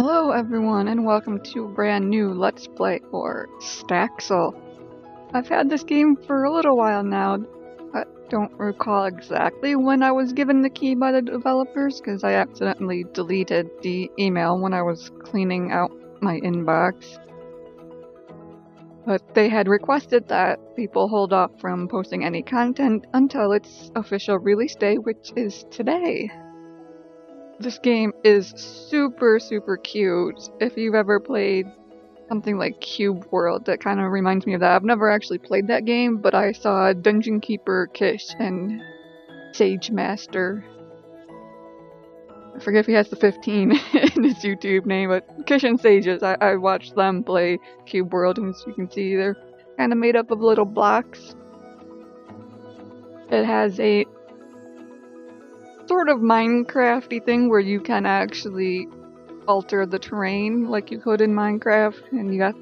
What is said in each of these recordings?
Hello everyone and welcome to a brand new Let's Play for Staxel. I've had this game for a little while now. I don't recall exactly when I was given the key by the developers because I accidentally deleted the email when I was cleaning out my inbox. But they had requested that people hold off from posting any content until its official release day, which is today. This game is super cute. If you've ever played something like Cube World, that kind of reminds me of that. I've never actually played that game, but I saw Dungeon Keeper Kish and Sage Master. I forget if he has the 15 in his YouTube name, but Kish and Sages, I watched them play Cube World, and as you can see, they're kind of made up of little blocks. It has a sort of Minecrafty thing where you can actually alter the terrain like you could in Minecraft, and you got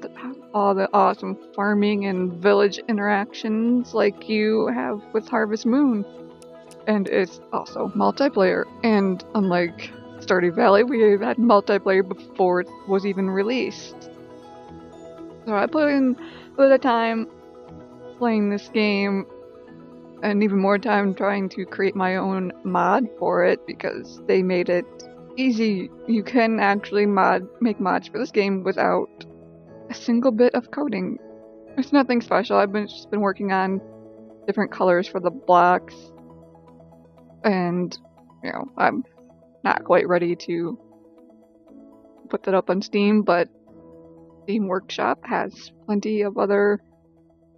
all the awesome farming and village interactions like you have with Harvest Moon. And it's also multiplayer, and unlike Stardew Valley, we had multiplayer before it was even released. So I put in a bit of time playing this game, and even more time trying to create my own mod for it, because they made it easy. You can actually make mods for this game without a single bit of coding. It's nothing special. I've just been working on different colors for the blocks, and I'm not quite ready to put that up on Steam, but Steam Workshop has plenty of other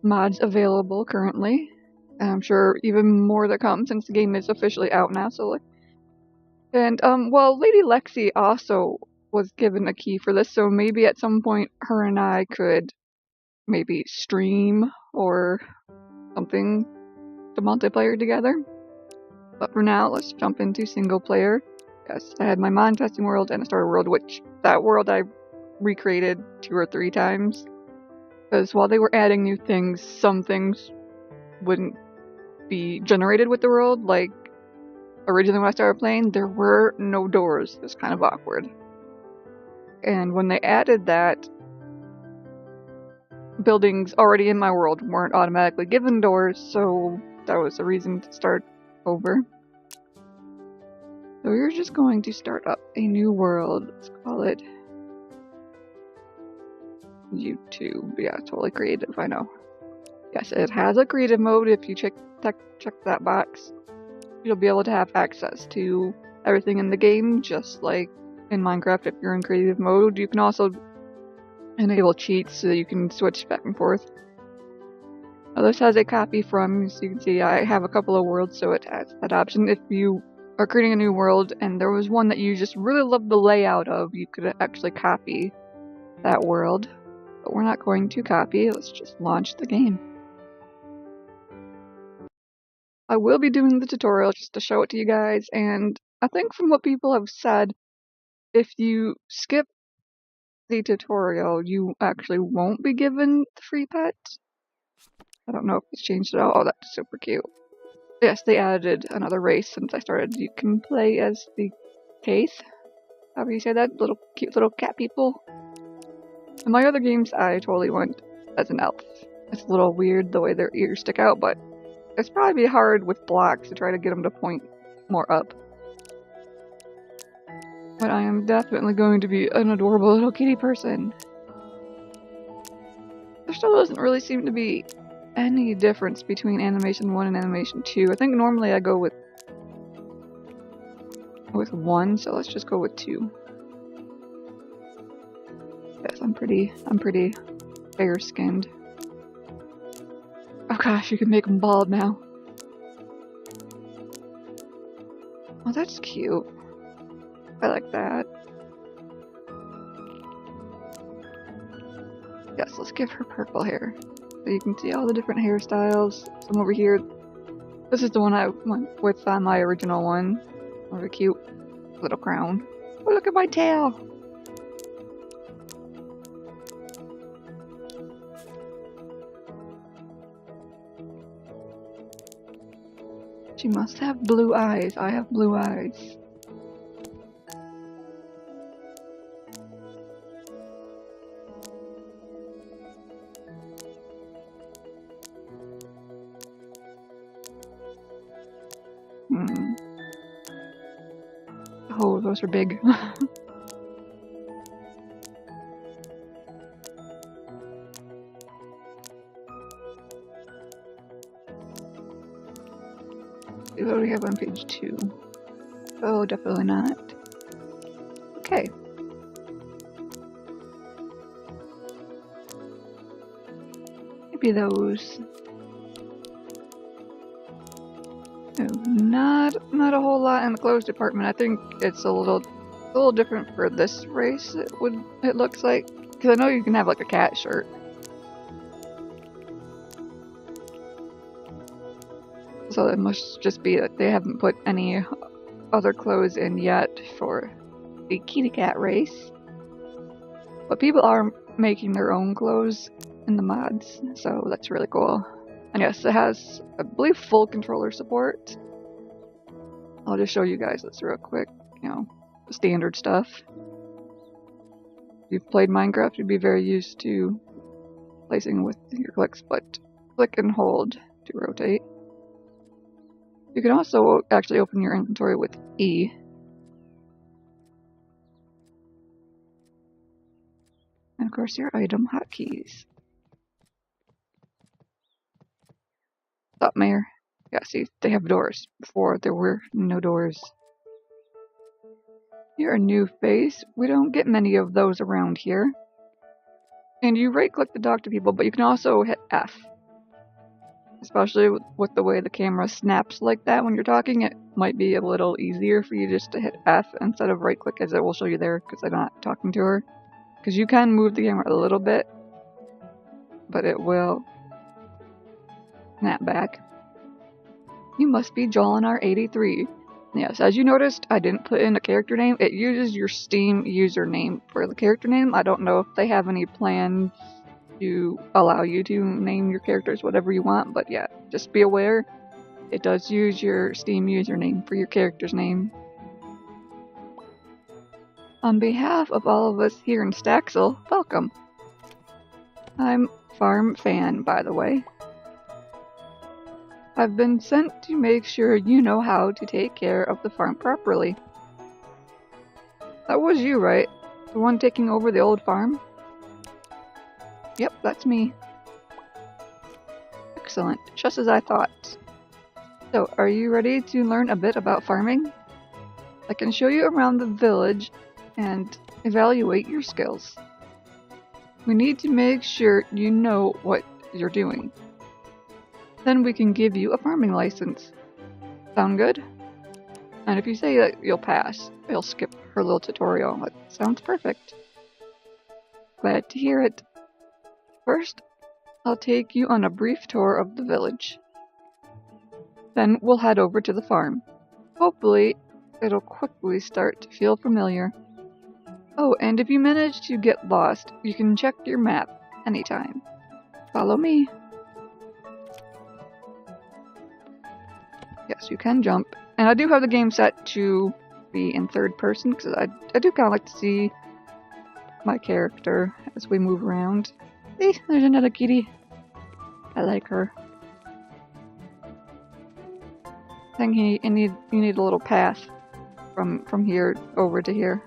mods available currently, and I'm sure even more to come since the game is officially out now. Well, Lady Lexi also was given a key for this, so maybe at some point her and I could maybe stream or something to multiplayer together. But for now, let's jump into single player. Yes, I had my mod testing world and a starter world, which that world I recreated 2 or 3 times. Because while they were adding new things, some things wouldn't be generated with the world. Like, originally when I started playing, there were no doors. It was kind of awkward. And when they added that, buildings already in my world weren't automatically given doors, so that was a reason to start over. So we're just going to start up a new world. Let's call it YouTube. Yeah, totally creative, I know. Yes, it has a creative mode. If you check that box, you'll be able to have access to everything in the game, just like in Minecraft. If you're in creative mode, you can also enable cheats so that you can switch back and forth. Now, this has a copy from, as you can see, I have a couple of worlds, so it has that option. If you are creating a new world and there was one that you just really love the layout of, you could actually copy that world. But we're not going to copy, let's just launch the game. I will be doing the tutorial just to show it to you guys, and I think from what people have said, if you skip the tutorial, you actually won't be given the free pet. I don't know if it's changed at all. Oh, that's super cute. Yes, they added another race since I started. You can play as the Case. However you say that? Cute little cat people. In my other games, I totally went as an elf. It's a little weird the way their ears stick out, but it's probably hard with blocks to try to get them to point more up. But I am definitely going to be an adorable little kitty person. There still doesn't really seem to be any difference between animation 1 and animation 2. I think normally I go with 1, so let's just go with 2. Yes, I'm pretty fair-skinned. Oh gosh, you can make them bald now. Oh, that's cute. I like that. Yes, let's give her purple hair. So you can see all the different hairstyles. Some over here. This is the one I went with on my original one. What a cute little crown. Oh, look at my tail! She must have blue eyes. I have blue eyes. Oh, those are big. What do we have on page 2? Oh, definitely not. Okay. Maybe those. No, not a whole lot in the clothes department. I think it's a little different for this race. It looks like, because I know you can have like a cat shirt. So it must just be that they haven't put any other clothes in yet for the kitty cat race. But people are making their own clothes in the mods, so that's really cool. And yes, it has, I believe, full controller support. I'll just show you guys this real quick. You know, the standard stuff. If you've played Minecraft, you'd be very used to placing with your clicks, but click and hold to rotate. You can also actually open your inventory with E. And of course your item hotkeys. Stop, Mayor. Yeah, see, they have doors. Before there were no doors. You're a new face. We don't get many of those around here. And you right-click to talk to people, but you can also hit F. Especially with the way the camera snaps like that when you're talking, it might be a little easier for you just to hit F instead of right-click, as it will show you there, because I'm not talking to her. Because you can move the camera a little bit, but it will snap back. You must be Jolinar83. Yes, as you noticed, I didn't put in a character name. It uses your Steam username for the character name. I don't know if they have any plans to allow you to name your characters whatever you want, but yeah, just be aware. It does use your Steam username for your character's name. On behalf of all of us here in Staxel, welcome. I'm Farm Fan, by the way. I've been sent to make sure you know how to take care of the farm properly. That was you, right? The one taking over the old farm? Yep, that's me. Excellent, just as I thought. So, are you ready to learn a bit about farming? I can show you around the village and evaluate your skills. We need to make sure you know what you're doing. Then we can give you a farming license. Sound good? And if you say that you'll pass, you'll skip her little tutorial. That sounds perfect. Glad to hear it. First, I'll take you on a brief tour of the village. Then we'll head over to the farm. Hopefully, it'll quickly start to feel familiar. Oh, and if you manage to get lost, you can check your map anytime. Follow me. Yes, you can jump. And I do have the game set to be in third person, because I do kind of like to see my character as we move around. See, there's another kitty. I like her. I think you need a little path from here over to here.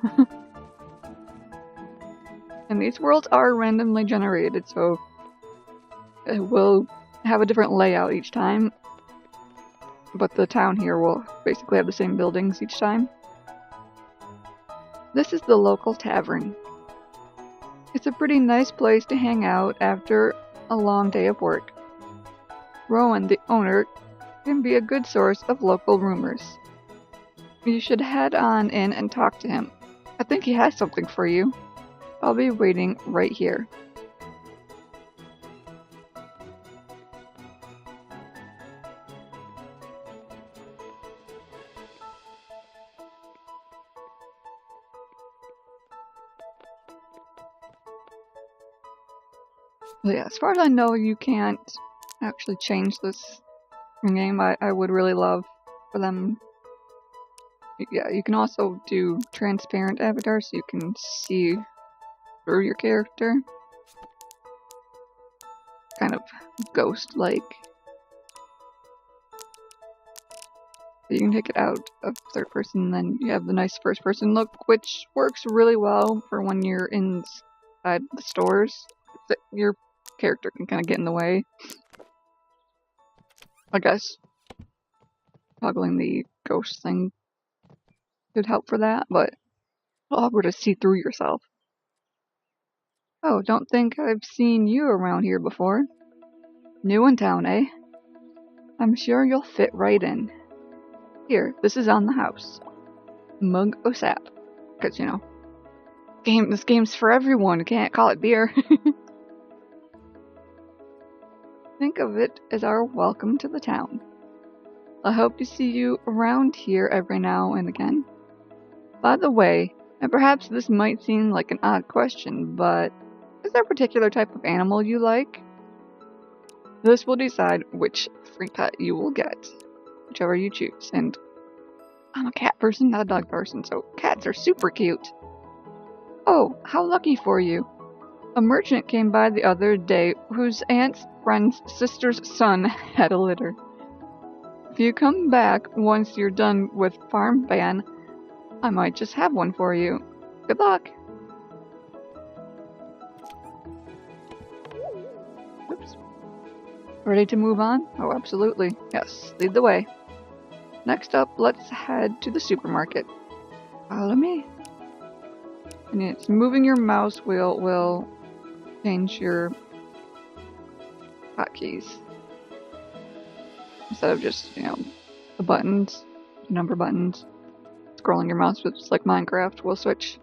And these worlds are randomly generated, so it will have a different layout each time. But the town here will basically have the same buildings each time. This is the local tavern. It's a pretty nice place to hang out after a long day of work. Rowan, the owner, can be a good source of local rumors. You should head on in and talk to him. I think he has something for you. I'll be waiting right here. But yeah, as far as I know, you can't actually change this game. I would really love for them. Yeah, you can also do transparent avatars, so you can see through your character. Kind of ghost-like. you can take it out of third person, then you have the nice first person look, which works really well for when you're inside the stores. Your character can kind of get in the way. I guess toggling the ghost thing could help for that, but it's awkward to see through yourself. Oh, don't think I've seen you around here before. New in town, eh? I'm sure you'll fit right in. Here, this is on the house. Mug o' sap. 'Cause, you know, this game's for everyone. You can't call it beer. Think of it as our welcome to the town. I hope to see you around here every now and again. By the way, and perhaps this might seem like an odd question, but is there a particular type of animal you like? This will decide which free pet you will get, whichever you choose, and I'm a cat person, not a dog person, so cats are super cute. Oh, how lucky for you. A merchant came by the other day whose aunt's friend's sister's son had a litter. If you come back once you're done with farm ban, I might just have one for you. Good luck! Oops. Ready to move on? Oh, absolutely. Yes, lead the way. Next up, let's head to the supermarket. Follow me. And it's moving your mouse wheel will change your hotkeys. Instead of just, you know, the buttons, number buttons. Scrolling your mouse with just like Minecraft will switch.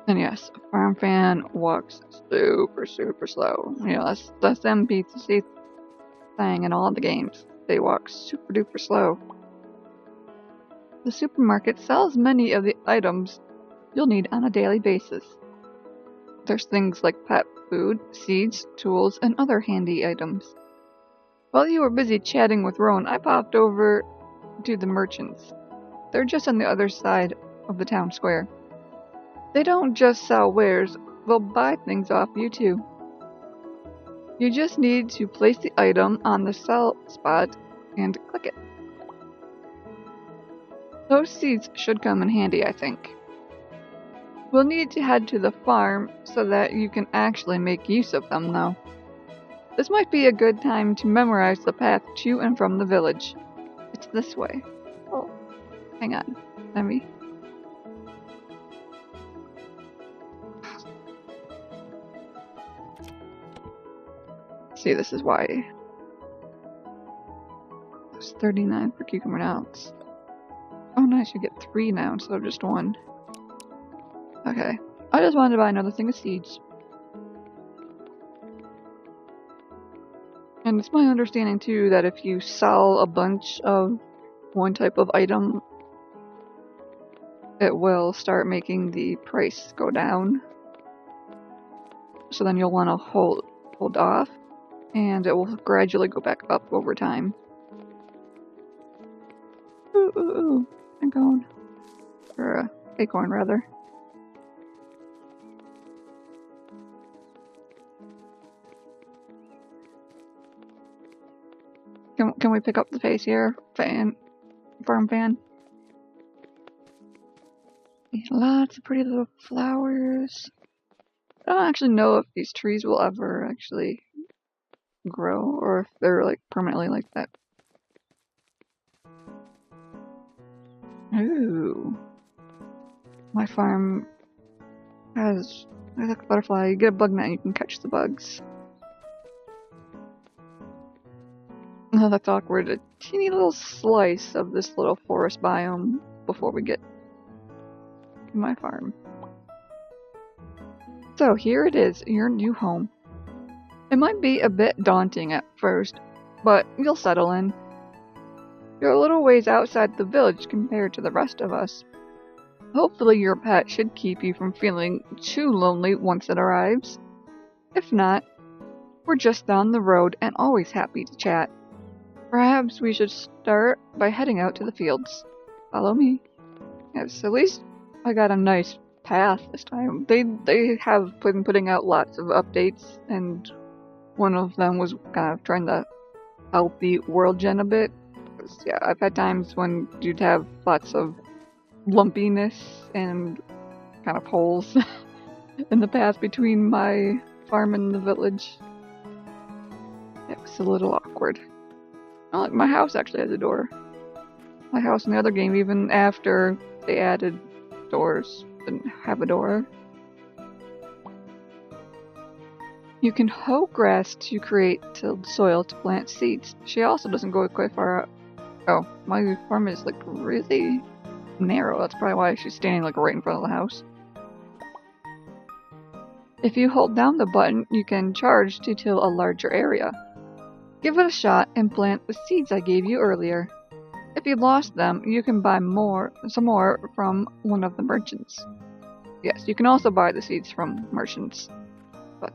And yes, a farm fan walks super slow. You know, that's the NPC thing in all the games. They walk super duper slow. The supermarket sells many of the items you'll need on a daily basis. There's things like pet food, seeds, tools, and other handy items. While you were busy chatting with Rowan, I popped over to the merchants. They're just on the other side of the town square. They don't just sell wares, they'll buy things off you too. You just need to place the item on the sell spot and click it. Those seeds should come in handy, I think. We'll need to head to the farm so that you can actually make use of them, though. This might be a good time to memorize the path to and from the village. It's this way. Oh, hang on. Let me... See, this is why. It's 39 for cucumber now. Oh nice, you get 3 now instead of just 1. Okay. I just wanted to buy another thing of seeds. And it's my understanding too that if you sell a bunch of one type of item, it will start making the price go down. So then you'll want to hold off, and it will gradually go back up over time. Ooh. I'm going. Or acorn, rather. Can we pick up the pace here, farm fan? Lots of pretty little flowers. I don't actually know if these trees will ever actually grow, or if they're like permanently like that. Ooh. My farm has a butterfly. You get a bug net and you can catch the bugs. Oh, that's awkward. A teeny little slice of this little forest biome before we get to my farm. So here it is, your new home. It might be a bit daunting at first, but you'll settle in. You're a little ways outside the village compared to the rest of us. Hopefully your pet should keep you from feeling too lonely once it arrives. If not, we're just down the road and always happy to chat. Perhaps we should start by heading out to the fields. Follow me. Yes, at least I got a nice path this time. They have been putting out lots of updates and one of them was kind of trying to help the world gen a bit. 'Cause, yeah, I've had times when you'd have lots of lumpiness and kind of holes in the path between my farm and the village. It was a little awkward. Oh, like my house actually has a door. My house in the other game, even after they added doors, didn't have a door. You can hoe grass to create tilled soil to plant seeds. She also doesn't go quite far out. Oh, my farm is like really narrow. That's probably why she's standing like right in front of the house. If you hold down the button, you can charge to till a larger area. Give it a shot and plant the seeds I gave you earlier. If you lost them, you can buy some more from one of the merchants. Yes, you can also buy the seeds from merchants, but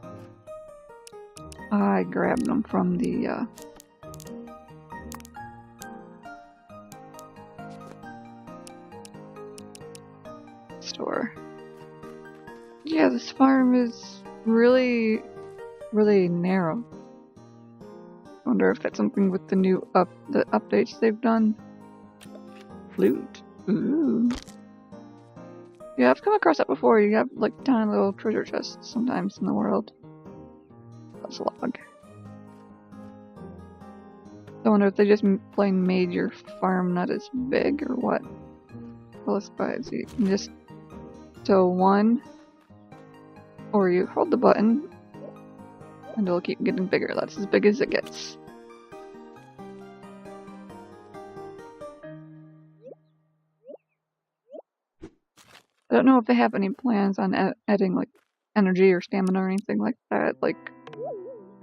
I grabbed them from the store. Yeah, this farm is really narrow. I wonder if that's something with the new the updates they've done. Flute. Ooh. Yeah, I've come across that before. You have like tiny little treasure chests sometimes in the world. That's a log. I wonder if they just plain made your farm not as big or what. Well, let's buy it. So you can just till one, or you hold the button and it'll keep getting bigger. That's as big as it gets. I don't know if they have any plans on adding like energy or stamina or anything like that, like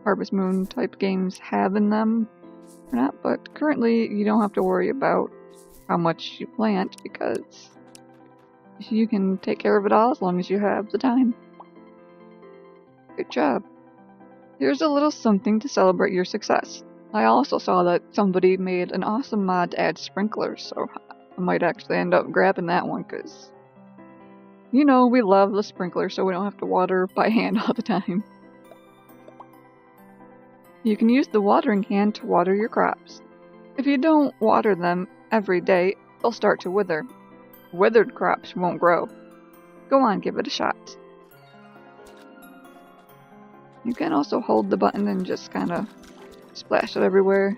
Harvest Moon type games have in them or not, but currently you don't have to worry about how much you plant because you can take care of it all as long as you have the time. Good job. Here's a little something to celebrate your success. I also saw that somebody made an awesome mod to add sprinklers, so I might actually end up grabbing that one because, you know, we love the sprinkler so we don't have to water by hand all the time. You can use the watering can to water your crops. If you don't water them every day, they'll start to wither. Withered crops won't grow. Go on, give it a shot. You can also hold the button and just kind of splash it everywhere.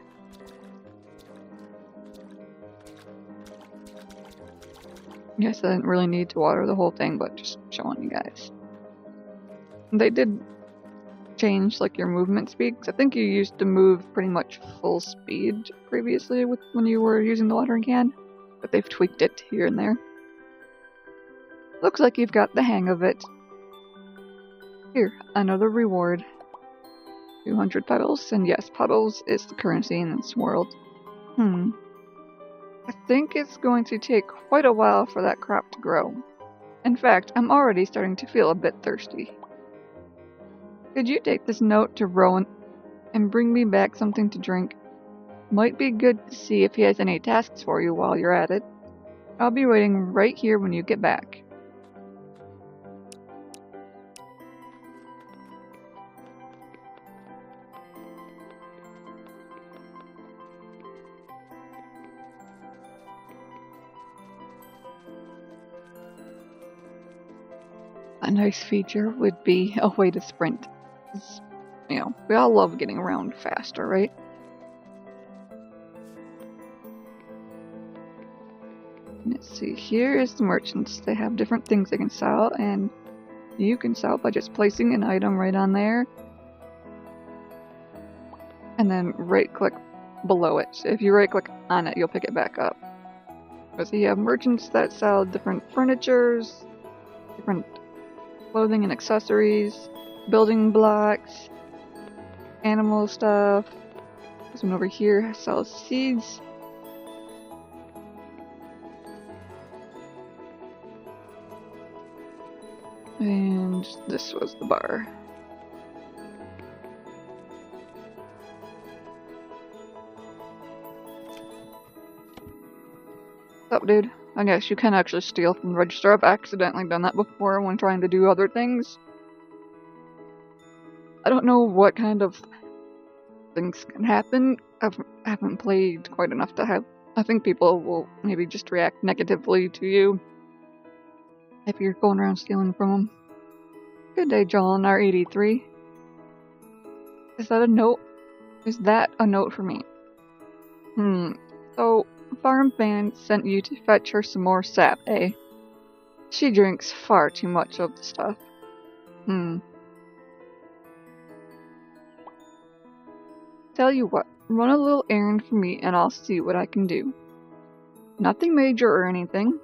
Yes, I didn't really need to water the whole thing, but just showing you guys. They did change like your movement speed, 'cause I think you used to move pretty much full speed previously when you were using the watering can, but they've tweaked it here and there. Looks like you've got the hang of it. Here, another reward. 200 petals, and yes, petals is the currency in this world. I think it's going to take quite a while for that crop to grow. In fact, I'm already starting to feel a bit thirsty. Could you take this note to Rowan and bring me back something to drink? Might be good to see if he has any tasks for you while you're at it. I'll be waiting right here when you get back. A nice feature would be a way to sprint. You know, we all love getting around faster, right? Let's see, here is the merchants. They have different things they can sell, and you can sell by just placing an item right on there. And then right-click below it. So if you right-click on it, you'll pick it back up. So you have merchants that sell different furnitures, different clothing and accessories, building blocks, animal stuff. This one over here sells seeds. And this was the bar. What's up, dude? I guess you can actually steal from the register. I've accidentally done that before when trying to do other things. I don't know what kind of things can happen. I haven't played quite enough to have. I think people will maybe just react negatively to you if you're going around stealing from them. Good day, John R83. Is that a note? Is that a note for me? So, Farm Fan sent you to fetch her some more sap, eh? She drinks far too much of the stuff. Tell you what, run a little errand for me and I'll see what I can do. Nothing major or anything.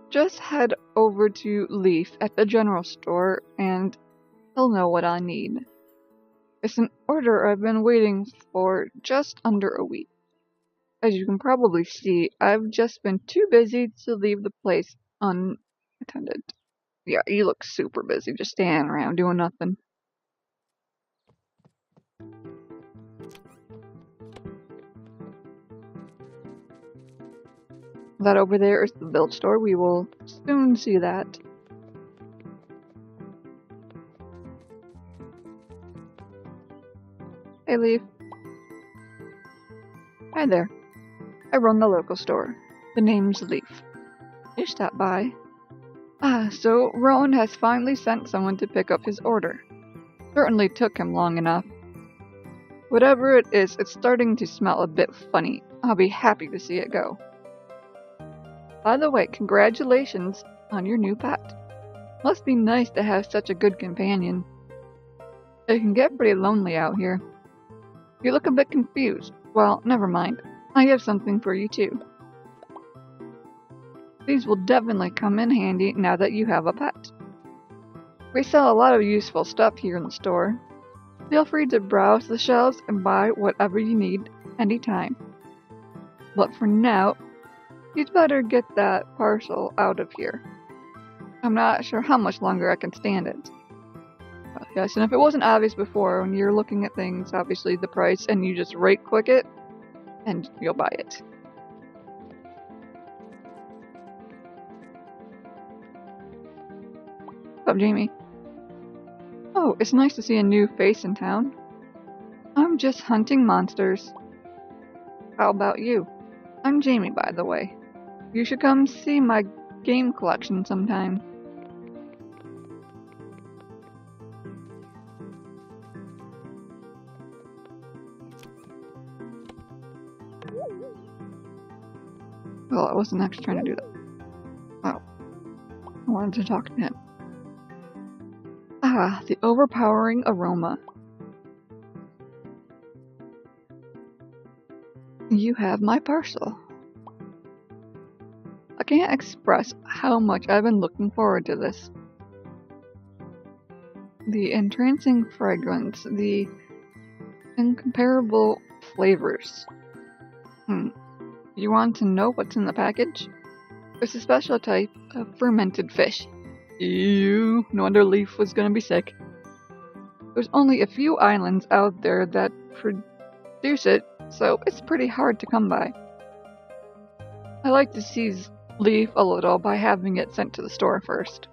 Just head over to Leaf at the general store and he'll know what I need. It's an order I've been waiting for just under a week. As you can probably see, I've just been too busy to leave the place unattended. Yeah, you look super busy, just standing around doing nothing. That over there is the village store. We will soon see that. Hey, Leaf. Hi there. I run the local store. The name's Leaf. You stop by. So Rowan has finally sent someone to pick up his order. Certainly took him long enough. Whatever it is, it's starting to smell a bit funny. I'll be happy to see it go. By the way, congratulations on your new pet. Must be nice to have such a good companion. It can get pretty lonely out here. You look a bit confused. Well, never mind. I have something for you too. These will definitely come in handy now that you have a pet. We sell a lot of useful stuff here in the store. Feel free to browse the shelves and buy whatever you need anytime. But for now, you'd better get that parcel out of here. I'm not sure how much longer I can stand it. Yes, and if it wasn't obvious before, when you're looking at things, obviously the price, and you just right-click it, and you'll buy it. What's up, Jamie? Oh, it's nice to see a new face in town. I'm just hunting monsters. How about you? I'm Jamie, by the way. You should come see my game collection sometime. Well, I wasn't actually trying to do that. Oh. I wanted to talk to him. The overpowering aroma. You have my parcel. I can't express how much I've been looking forward to this. The entrancing fragrance, the incomparable flavors. You want to know what's in the package? It's a special type of fermented fish. Ew, no wonder Leaf was gonna be sick. There's only a few islands out there that produce it, so it's pretty hard to come by. I like to tease Leaf a little by having it sent to the store first.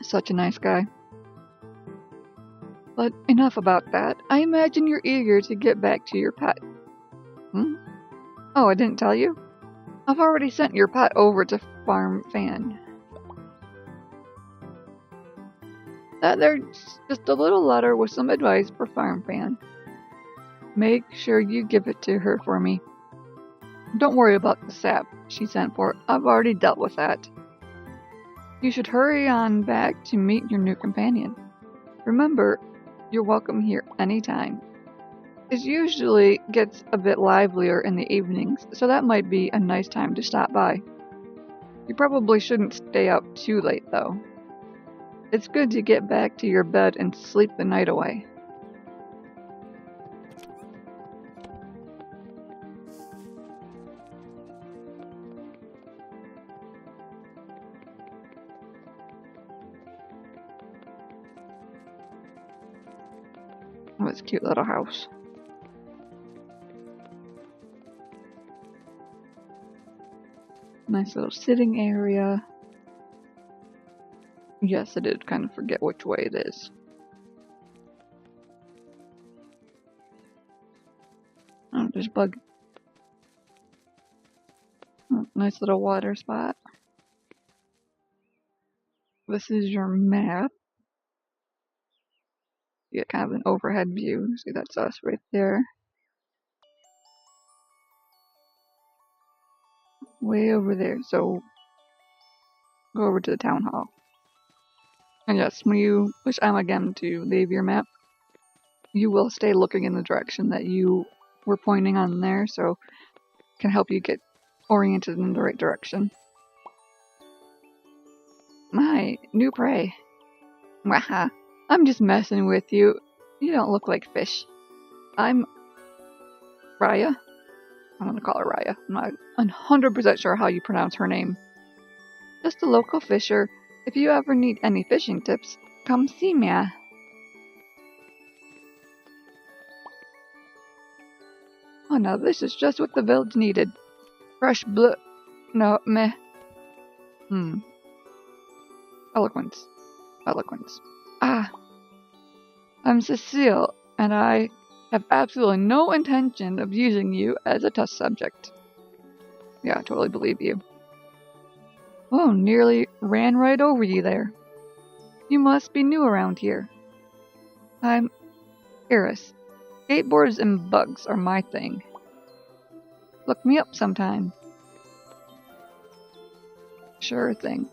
Such a nice guy. But enough about that. I imagine you're eager to get back to your pet. Oh, I didn't tell you? I've already sent your pet over to Farm Fan. There's just a little letter with some advice for Farm Fan. Make sure you give it to her for me. Don't worry about the sap she sent for. I've already dealt with that. You should hurry on back to meet your new companion. Remember, you're welcome here anytime. It usually gets a bit livelier in the evenings, so that might be a nice time to stop by. You probably shouldn't stay up too late, though. It's good to get back to your bed and sleep the night away. Oh, it's a cute little house. Nice little sitting area. Yes, I did kind of forget which way it is. fish bug. Oh, nice little water spot. This is your map. You get kind of an overhead view. See, that's us right there. Way over there. So, go over to the town hall. And yes, when you push M again to leave your map, you will stay looking in the direction that you were pointing on there, so it can help you get oriented in the right direction. My new prey. Waha. I'm just messing with you. You don't look like fish. I'm Raya. I'm gonna call her Raya. I'm not 100% sure how you pronounce her name. Just a local fisher. If you ever need any fishing tips, come see me. Oh no, this is just what the village needed. Fresh blue. No, meh. Eloquence. Ah. I'm Cecile, and I have absolutely no intention of using you as a test subject. Yeah, I totally believe you. Oh, nearly ran right over you there. You must be new around here. I'm Iris. Skateboards and bugs are my thing. Look me up sometime. Sure thing.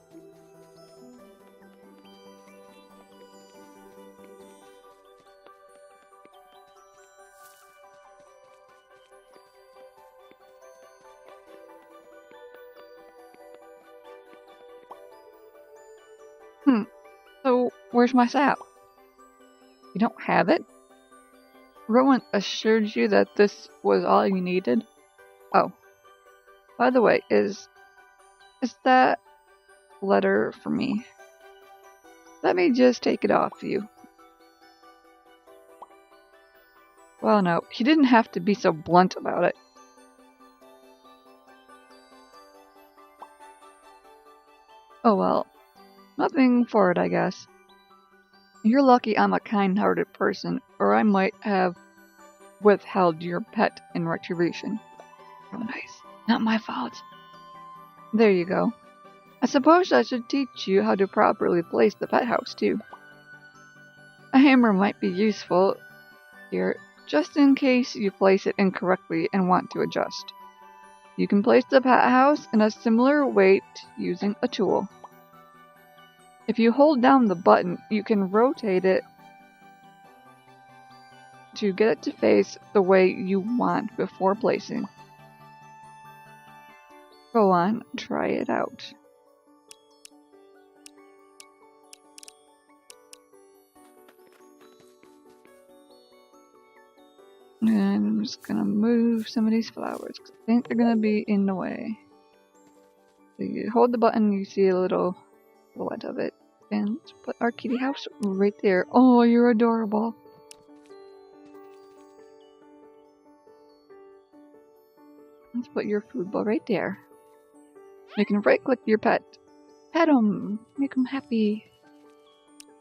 So, where's my sap? You don't have it? Rowan assured you that this was all you needed? Oh. By the way, is that letter for me? Let me just take it off you. Well, no, he didn't have to be so blunt about it. Oh well. Nothing for it, I guess. You're lucky I'm a kind-hearted person, or I might have withheld your pet in retribution. Oh, nice. Not my fault. There you go. I suppose I should teach you how to properly place the pet house, too. A hammer might be useful here, just in case you place it incorrectly and want to adjust. You can place the pet house in a similar weight using a tool. If you hold down the button, you can rotate it to get it to face the way you want before placing. Go on, try it out. And I'm just gonna move some of these flowers because I think they're gonna be in the way. So you hold the button, you see a little silhouette of it. And let's put our kitty house right there. Oh, you're adorable. Let's put your food bowl right there. You can right click your pet. Pet him. Make him happy.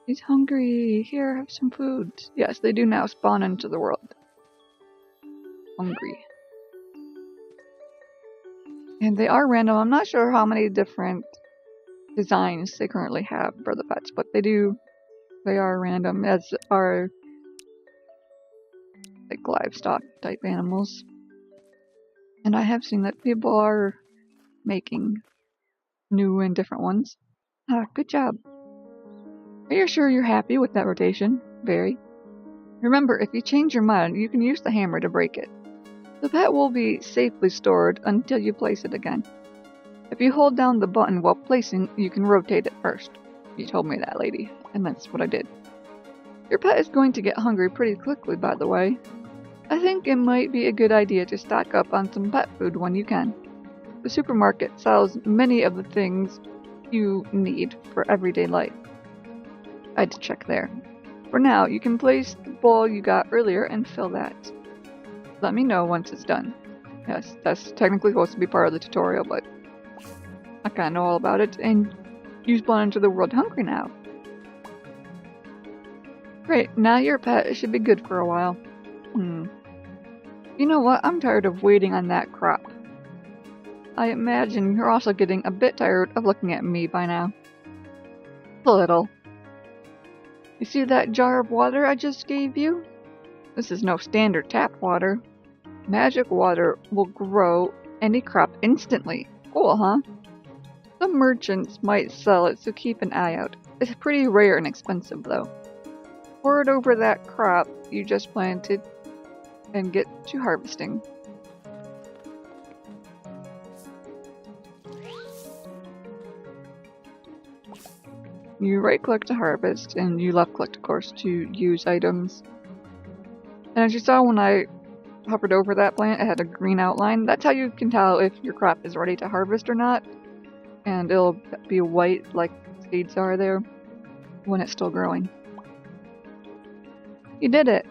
He's hungry. Here, have some food. Yes, they do now spawn into the world. Hungry. And they are random. I'm not sure how many different designs they currently have for the pets, but they are random, as are like livestock type animals. And I have seen that people are making new and different ones. Ah, good job. Are you sure you're happy with that rotation? Very. Remember, if you change your mind, you can use the hammer to break it. The pet will be safely stored until you place it again. If you hold down the button while placing, you can rotate it first. You told me that, lady, and that's what I did. Your pet is going to get hungry pretty quickly, by the way. I think it might be a good idea to stock up on some pet food when you can. The supermarket sells many of the things you need for everyday life. I had to check there. For now, you can place the bowl you got earlier and fill that. Let me know once it's done. Yes, that's technically supposed to be part of the tutorial, but I kinda know all about it, and you spawn into the world hungry now. Great, now your pet should be good for a while. You You know what? I'm tired of waiting on that crop. I imagine you're also getting a bit tired of looking at me by now. A little. You see that jar of water I just gave you? This is no standard tap water. Magic water will grow any crop instantly. Cool, huh? Some merchants might sell it, so keep an eye out. It's pretty rare and expensive, though. Pour it over that crop you just planted and get to harvesting. You right-click to harvest, and you left-click, of course, to use items. And as you saw when I hovered over that plant, it had a green outline. That's how you can tell if your crop is ready to harvest or not. And it'll be white like seeds are there when it's still growing. You did it!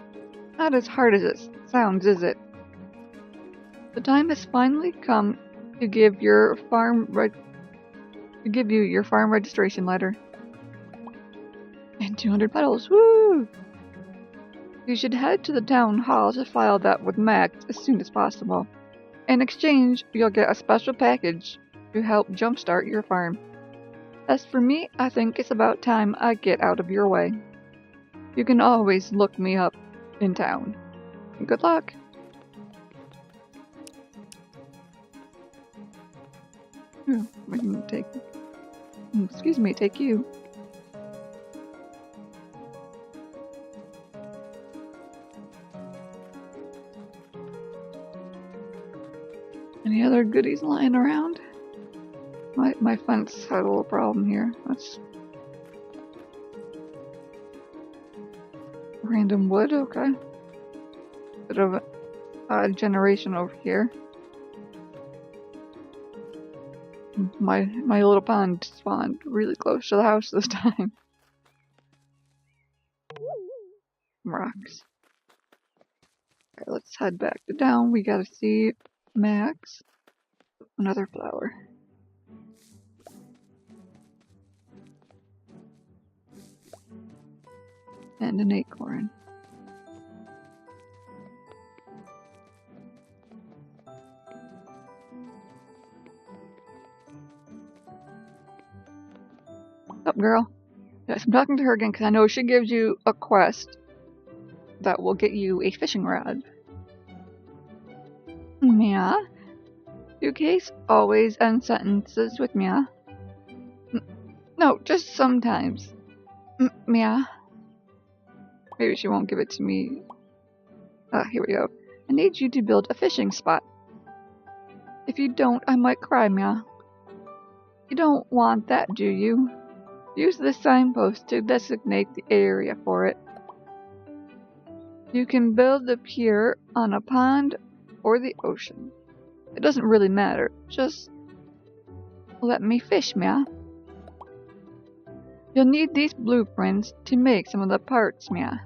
Not as hard as it sounds, is it? The time has finally come to give you your farm registration letter. And 200 petals, woo! You should head to the town hall to file that with Max as soon as possible. In exchange, you'll get a special package to help jumpstart your farm. As for me, I think it's about time I get out of your way. You can always look me up in town. Good luck! We can take you. Any other goodies lying around? My fence had a little problem here. That's random wood, okay. Bit of a generation over here. My little pond spawned really close to the house this time. Rocks. Okay, let's head back to down. We gotta see Max. Another flower. And an acorn. Up, girl. Yes, I'm talking to her again because I know she gives you a quest that will get you a fishing rod. Mia? Do case always end sentences with Mia? No, just sometimes. Mia? Maybe she won't give it to me. Here we go. I need you to build a fishing spot. If you don't, I might cry, Mia. You don't want that, do you? Use this signpost to designate the area for it. You can build the pier on a pond or the ocean. It doesn't really matter. Just let me fish, Mia. You'll need these blueprints to make some of the parts, Mia.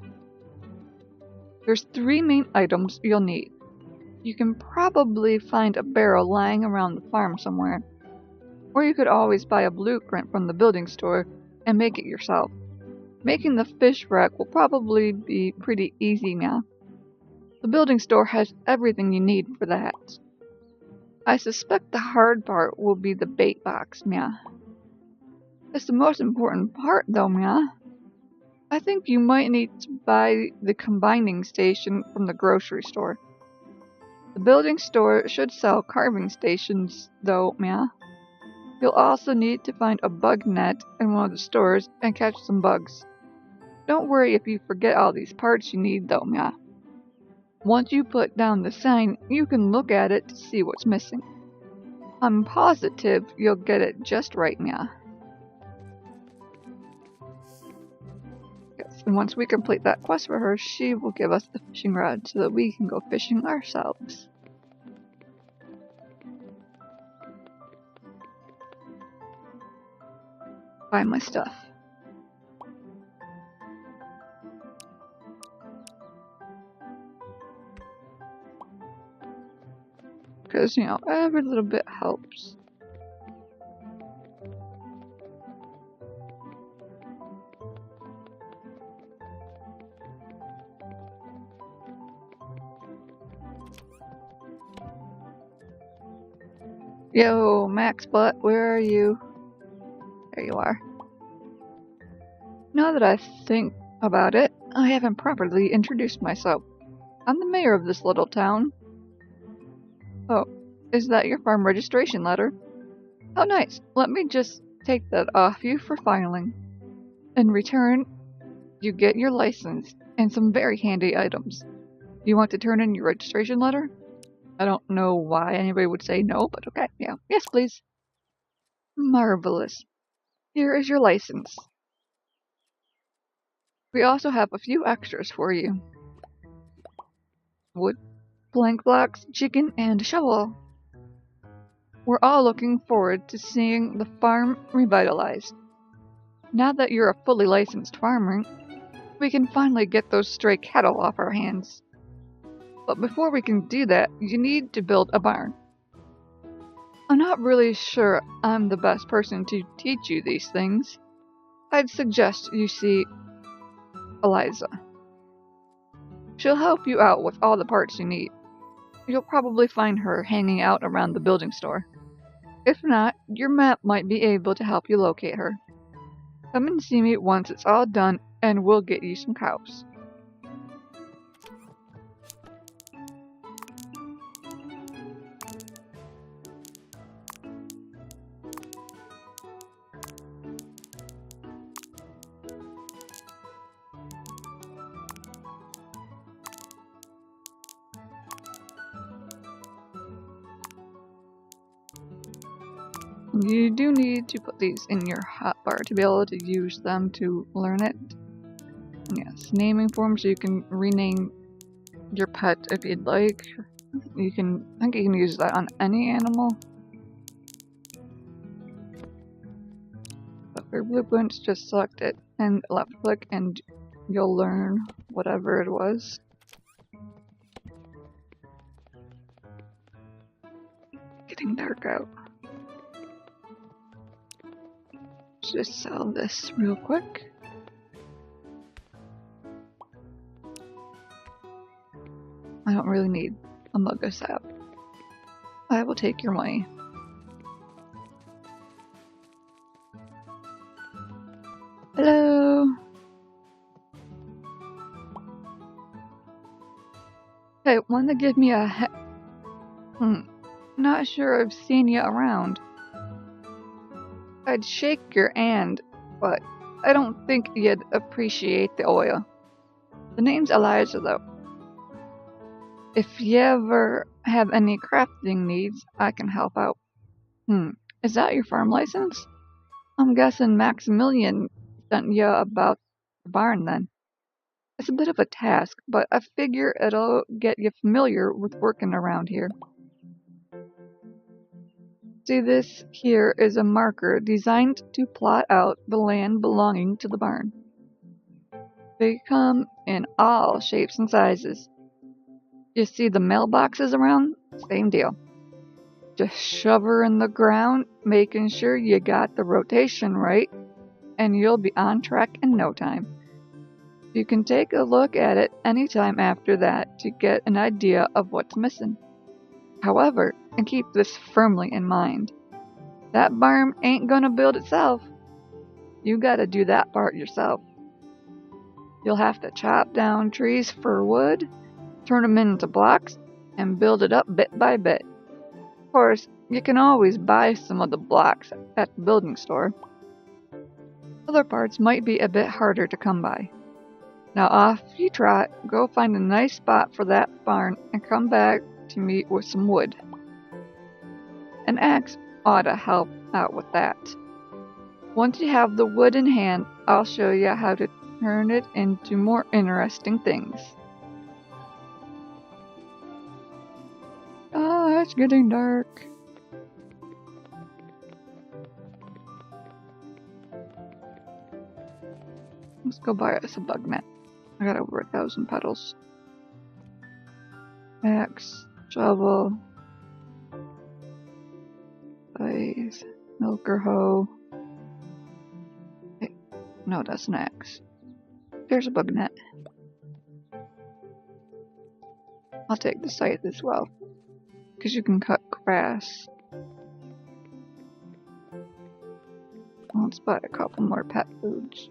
There's 3 main items you'll need. You can probably find a barrel lying around the farm somewhere. Or you could always buy a blueprint from the building store and make it yourself. Making the fish rack will probably be pretty easy now. The building store has everything you need for that. I suspect the hard part will be the bait box, Mia. It's the most important part though, Mia. I think you might need to buy the combining station from the grocery store. The building store should sell carving stations though, Mia. You'll also need to find a bug net in one of the stores and catch some bugs. Don't worry if you forget all these parts you need though, Mia. Once you put down the sign, you can look at it to see what's missing. I'm positive you'll get it just right, Mia. Yes, and once we complete that quest for her, she will give us the fishing rod so that we can go fishing ourselves. Find my stuff. Because, you know, every little bit helps. Yo, Max Butt, where are you? There you are. Now that I think about it, I haven't properly introduced myself. I'm the mayor of this little town. Oh, is that your farm registration letter? Oh, nice. Let me just take that off you for filing. In return, you get your license and some very handy items. You want to turn in your registration letter? I don't know why anybody would say no, but okay, yeah. Yes, please. Marvelous. Here is your license. We also have a few extras for you. Wood, plank blocks, chicken, and a shovel. We're all looking forward to seeing the farm revitalized. Now that you're a fully licensed farmer, we can finally get those stray cattle off our hands. But before we can do that, you need to build a barn. I'm not really sure I'm the best person to teach you these things. I'd suggest you see Eliza. She'll help you out with all the parts you need. You'll probably find her hanging out around the building store. If not, your map might be able to help you locate her. Come and see me once it's all done, and we'll get you some cows. You do need to put these in your hotbar to be able to use them to learn it. Yes, naming forms, so you can rename your pet if you'd like. I think you can use that on any animal. But for blueprints, just select it and left click and you'll learn whatever it was. Getting dark out. Let's just sell this real quick. I don't really need a mug of sap. I will take your money. Hello! Hey, wanna give me a not sure I've seen you around. I'd shake your hand, but I don't think you'd appreciate the oil. The name's Eliza, though. If you ever have any crafting needs, I can help out. Is that your farm license? I'm guessing Maximilian sent you about the barn then. It's a bit of a task, but I figure it'll get you familiar with working around here. See, this here is a marker designed to plot out the land belonging to the barn. They come in all shapes and sizes. You see the mailboxes around? Same deal. Just shove her in the ground, making sure you got the rotation right, and you'll be on track in no time. You can take a look at it anytime after that to get an idea of what's missing. However, and keep this firmly in mind, that barn ain't gonna build itself. You gotta do that part yourself. You'll have to chop down trees for wood, turn them into blocks, and build it up bit by bit. Of course, you can always buy some of the blocks at the building store. Other parts might be a bit harder to come by. Now off you trot, go find a nice spot for that barn and come back to me with some wood. An axe ought to help out with that. Once you have the wood in hand, I'll show you how to turn it into more interesting things. Ah, it's getting dark. Let's go buy us a bug net. I got over 1,000 petals. Axe, shovel, scythe, milker hoe. Hey, no, that's an axe. There's a bug net. I'll take the scythe as well, because you can cut grass. Let's buy a couple more pet foods.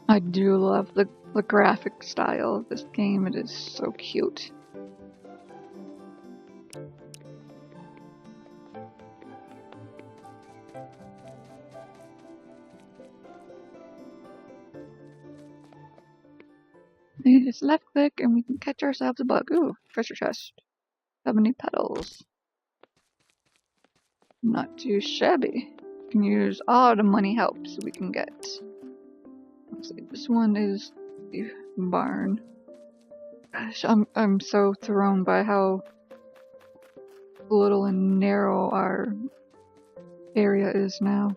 I do love the graphic style of this game. It is so cute. You just left click and we can catch ourselves a bug. Ooh, treasure chest. 70 petals. Not too shabby. We can use all the money helps we can get. Let's see, this one is the barn. Gosh, I'm so thrown by how little and narrow our area is now.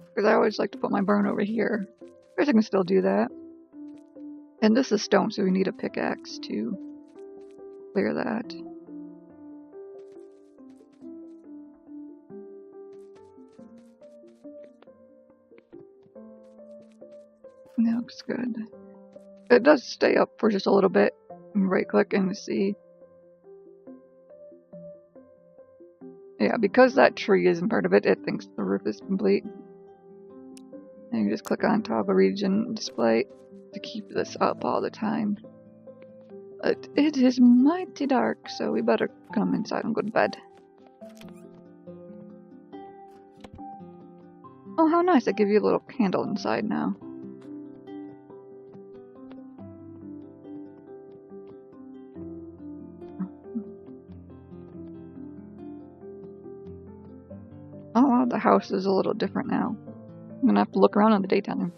Because I always like to put my barn over here. I guess I can still do that. And this is stone, so we need a pickaxe to clear that. That looks good. It does stay up for just a little bit. Right click and see. Yeah, because that tree isn't part of it, it thinks the roof is complete. And you just click on toggle region display to keep this up all the time. But it is mighty dark, so we better come inside and go to bed. Oh, how nice! I give you a little candle inside now. Oh, wow, the house is a little different now. I'm gonna have to look around in the daytime.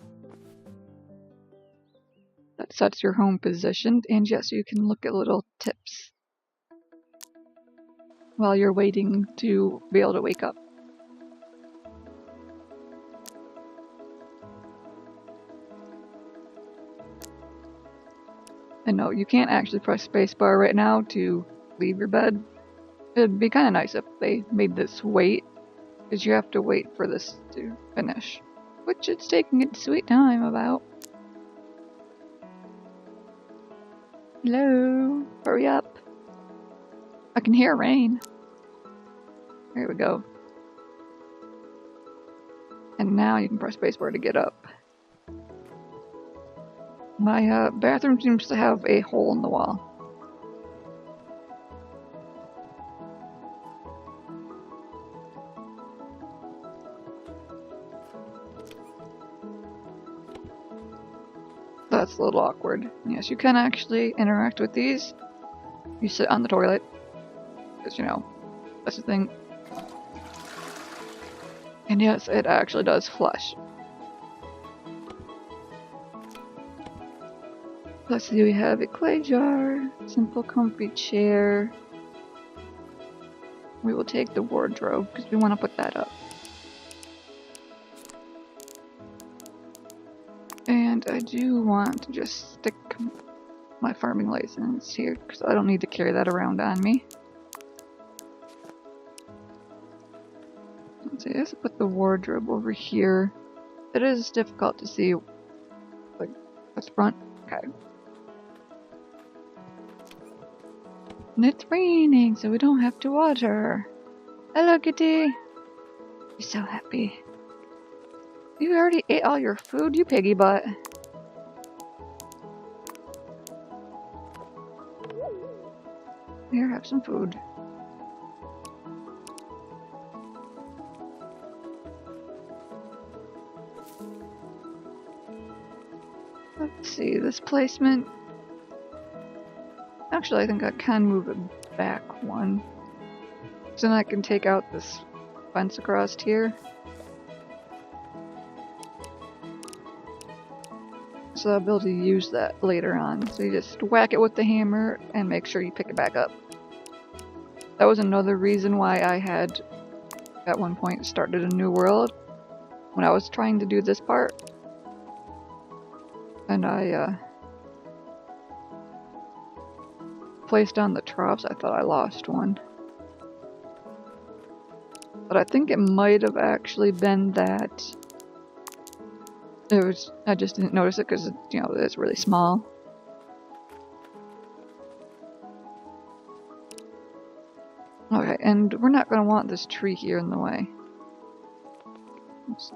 That sets your home positioned, and yes, you can look at little tips while you're waiting to be able to wake up. And no, you can't actually press spacebar right now to leave your bed. It'd be kind of nice if they made this wait, because you have to wait for this to finish. Which it's taking its sweet time about. Hello? Hurry up. I can hear rain. There we go. And now you can press spacebar to get up. My bathroom seems to have a hole in the wall. That's a little awkward. Yes, you can actually interact with these. You sit on the toilet. Because, you know, that's the thing. And yes, it actually does flush. Let's see, we have a clay jar, simple comfy chair. We will take the wardrobe because we want to put that up. And I do want to just stick my farming license here because I don't need to carry that around on me. Let's see, let's put the wardrobe over here. It is difficult to see, like, what's front. Okay. And it's raining, so we don't have to water. Hello, kitty. You're so happy. You already ate all your food, you piggy butt. Here, have some food. Let's see, this placement. Actually, I think I can move it back one. So then I can take out this fence across here. So I'll be able to use that later on. So you just whack it with the hammer and make sure you pick it back up. That was another reason why I had, at one point, started a new world. When I was trying to do this part. And I placed on the troughs, I thought I lost one. But I think it might have actually been that it was, I just didn't notice it because, you know, it's really small. Okay, and we're not going to want this tree here in the way. Let's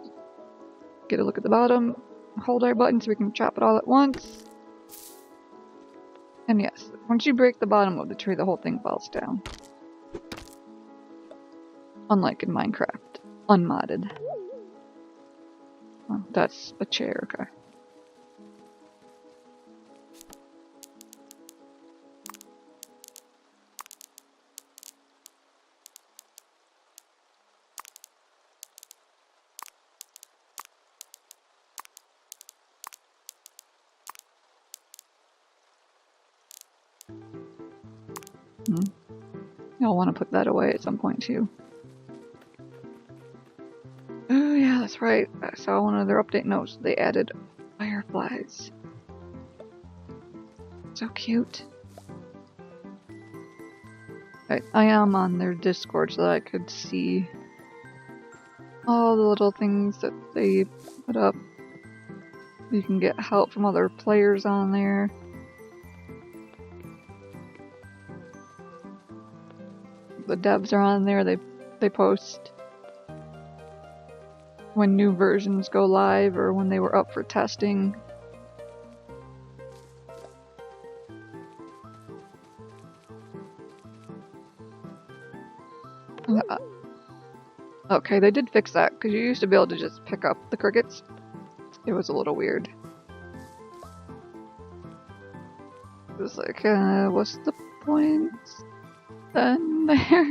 get a look at the bottom, hold our button so we can chop it all at once. And yes, once you break the bottom of the tree, the whole thing falls down. Unlike in Minecraft. Unmodded. Oh, that's a chair, okay. I'll want to put that away at some point too. Oh yeah, that's right. I saw one of their update notes. They added fireflies. So cute. I am on their Discord so that I could see all the little things that they put up. You can get help from other players on there. The devs are on there. They post when new versions go live or when they were up for testing. Okay, they did fix that because you used to be able to just pick up the crickets. It was a little weird. It was like, what's the point then there?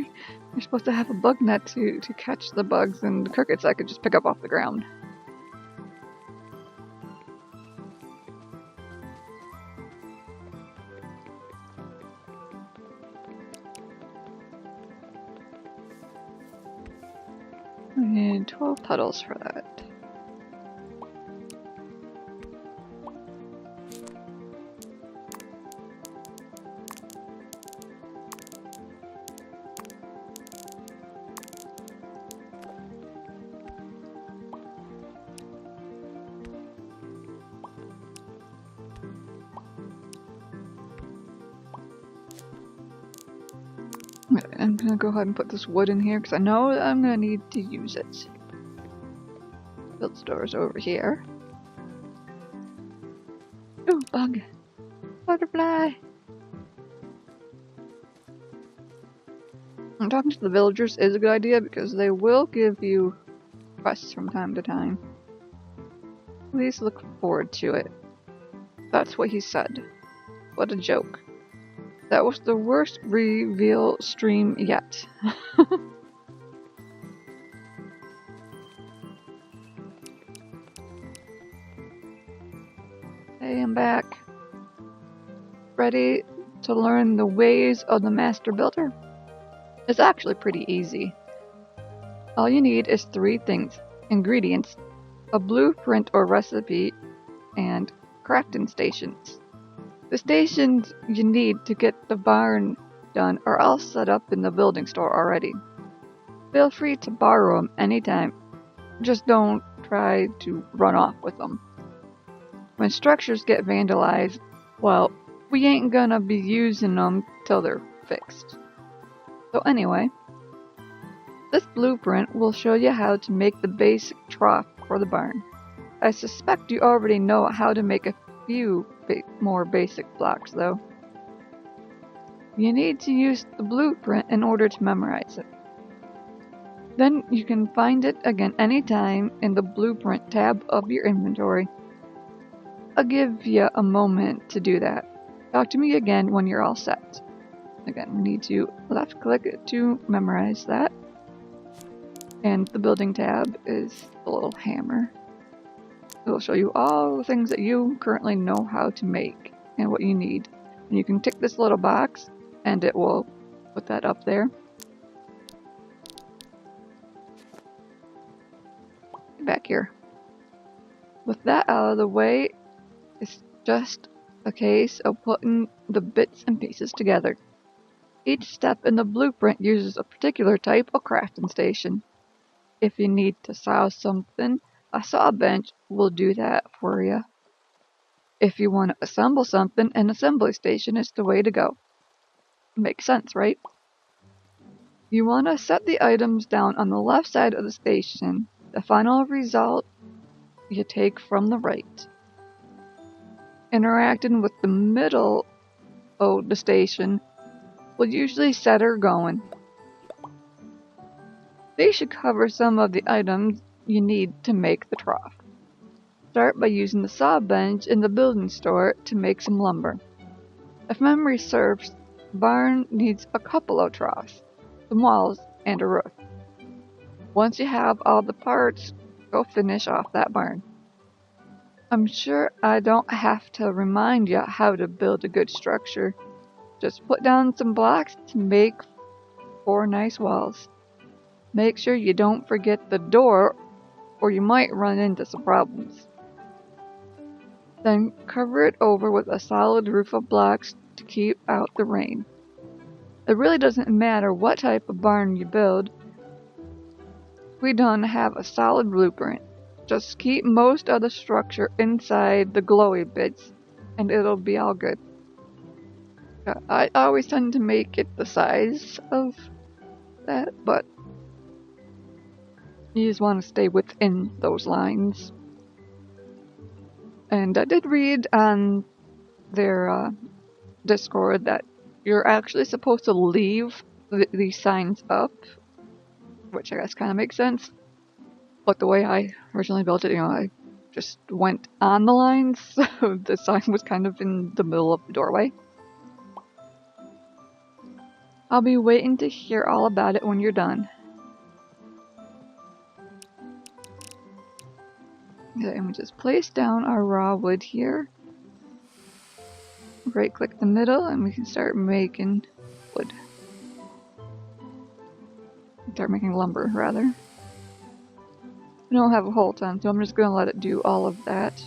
You're supposed to have a bug net to catch the bugs and crickets I could just pick up off the ground. I need 12 puddles for that. I'm gonna go ahead and put this wood in here because I know that I'm gonna need to use it. Build stores over here. Ooh, bug! Butterfly! And talking to the villagers is a good idea because they will give you quests from time to time. Please look forward to it. That's what he said. What a joke. That was the worst reveal stream yet. Hey, I'm back. Ready to learn the ways of the master builder? It's actually pretty easy. All you need is 3 things. Ingredients, a blueprint or recipe, and crafting stations. The stations you need to get the barn done are all set up in the building store already. Feel free to borrow them anytime. Just don't try to run off with them. When structures get vandalized, well, we ain't gonna be using them till they're fixed. So anyway, this blueprint will show you how to make the basic trough for the barn. I suspect you already know how to make a few more basic blocks though. You need to use the blueprint in order to memorize it. Then you can find it again anytime in the blueprint tab of your inventory. I'll give you a moment to do that. Talk to me again when you're all set. Again, we need to left click it to memorize that. And the building tab is the little hammer. It will show you all the things that you currently know how to make and what you need. And you can tick this little box and it will put that up there. Back here. With that out of the way, it's just a case of putting the bits and pieces together. Each step in the blueprint uses a particular type of crafting station. If you need to saw something, a saw bench will do that for you. If you want to assemble something, an assembly station is the way to go. Makes sense, right? You want to set the items down on the left side of the station. The final result you take from the right. Interacting with the middle of the station will usually set her going. They should cover some of the items you need to make the trough. Start by using the saw bench in the building store to make some lumber. If memory serves, the barn needs a couple of troughs, some walls, and a roof. Once you have all the parts, go finish off that barn. I'm sure I don't have to remind you how to build a good structure. Just put down some blocks to make 4 nice walls. Make sure you don't forget the door, or you might run into some problems. Then cover it over with a solid roof of blocks to keep out the rain. It really doesn't matter what type of barn you build. We don't have a solid blueprint. Just keep most of the structure inside the glowy bits, and it'll be all good. I always tend to make it the size of that, but you just want to stay within those lines. And I did read on their Discord that you're actually supposed to leave these signs up, which I guess kind of makes sense. But the way I originally built it, I just went on the lines, so the sign was kind of in the middle of the doorway. I'll be waiting to hear all about it when you're done. Okay, and we just place down our raw wood here. Right click the middle and we can start making wood. Start making lumber, rather. I don't have a whole ton, so I'm just going to let it do all of that.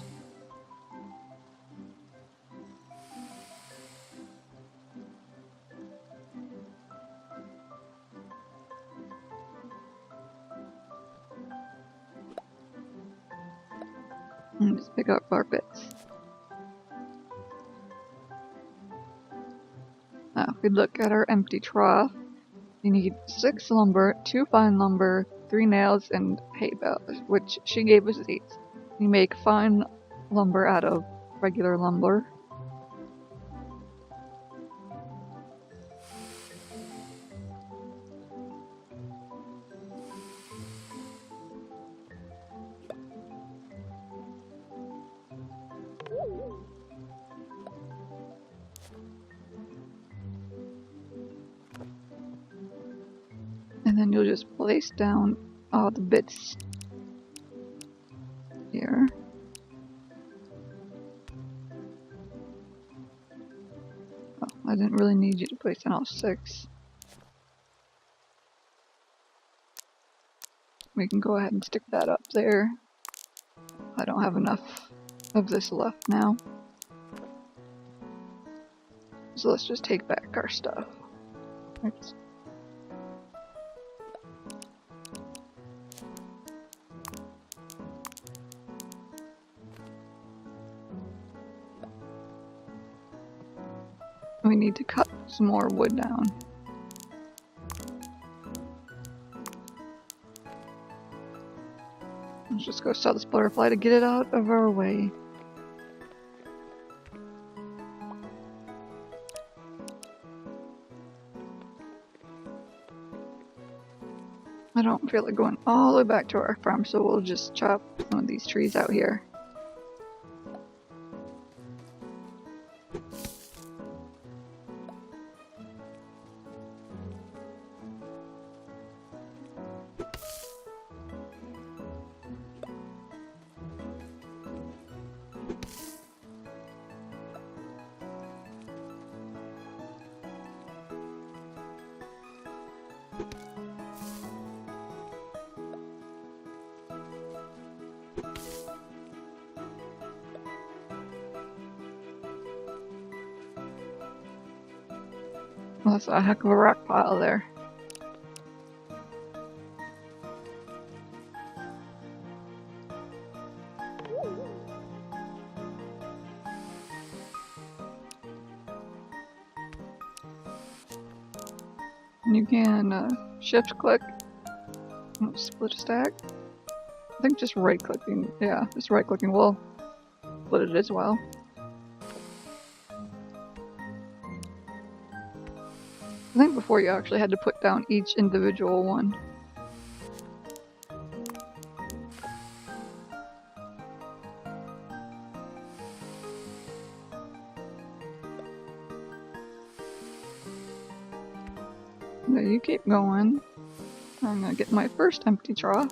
And just pick up our bits. Now, if we look at our empty trough, you need 6 lumber, 2 fine lumber, 3 nails, and hay bales, which she gave us these. You make fine lumber out of regular lumber. And then you'll just place down all the bits here. Oh, I didn't really need you to place down all 6. We can go ahead and stick that up there. I don't have enough of this left now. So let's just take back our stuff. Oops. We need to cut some more wood down. Let's just go sell this butterfly to get it out of our way. I don't feel like going all the way back to our farm, so we'll just chop some of these trees out here. That's a heck of a rock pile there. And you can shift click and split a stack. I think just right clicking, yeah, just right clicking will split it as well. I think before you actually had to put down each individual one. Now you keep going. I'm gonna get my first empty trough.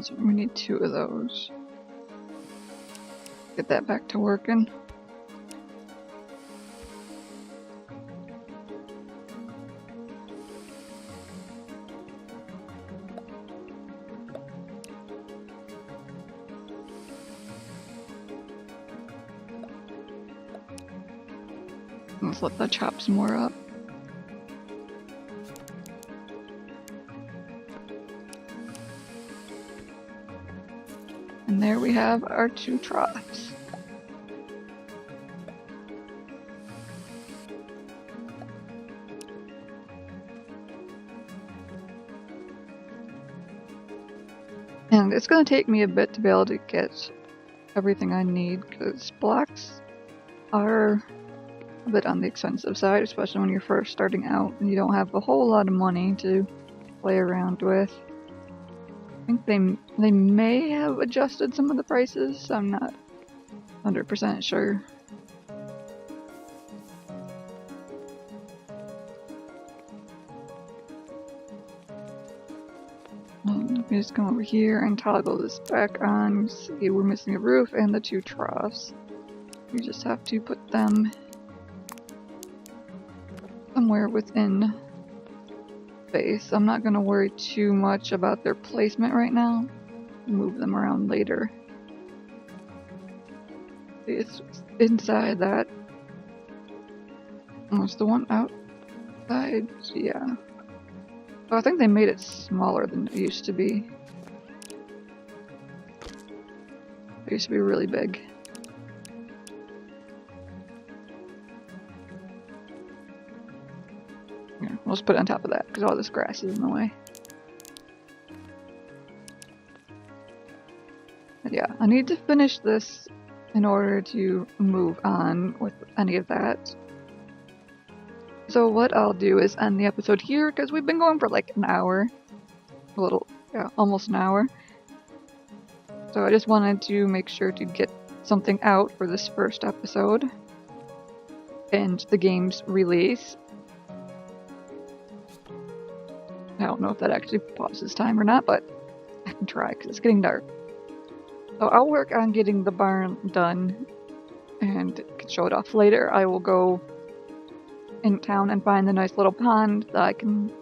So we need 2 of those. Get that back to working. Let's let that chop some more up. And there we have our 2 troughs. And it's going to take me a bit to be able to get everything I need, because blocks are a bit on the expensive side, especially when you're first starting out and you don't have a whole lot of money to play around with. I think they may have adjusted some of the prices, I'm not 100% sure. Let me just come over here and toggle this back on. See, we're missing a roof and the 2 troughs. You just have to put them somewhere within space. I'm not going to worry too much about their placement right now. Move them around later. It's inside that. What's the one outside? Yeah. Oh, I think they made it smaller than it used to be. It used to be really big. Here, let's put it on top of that because all this grass is in the way. But yeah, I need to finish this in order to move on with any of that. So what I'll do is end the episode here because we've been going for like an hour. Almost an hour. So I just wanted to make sure to get something out for this first episode and the game's release. I don't know if that actually pauses time or not, but I can try because it's getting dark. So I'll work on getting the barn done and can show it off later. I will go in town and find the nice little pond that I can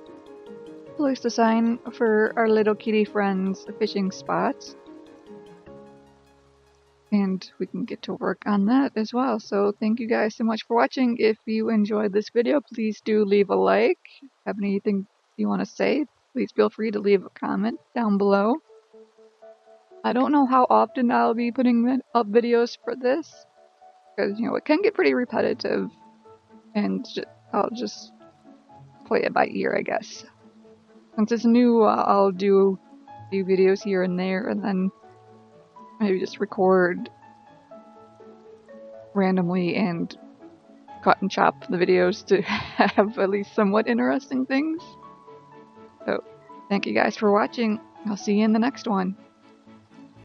place the sign for our little kitty friends' fishing spots. And we can get to work on that as well. So thank you guys so much for watching. If you enjoyed this video, please do leave a like. Have anything you want to say, please feel free to leave a comment down below. I don't know how often I'll be putting up videos for this, because, you know, it can get pretty repetitive, and I'll just play it by ear, I guess. Since it's new, I'll do a few videos here and there, and then maybe just record randomly and cut and chop the videos to have at least somewhat interesting things. So, thank you guys for watching. I'll see you in the next one.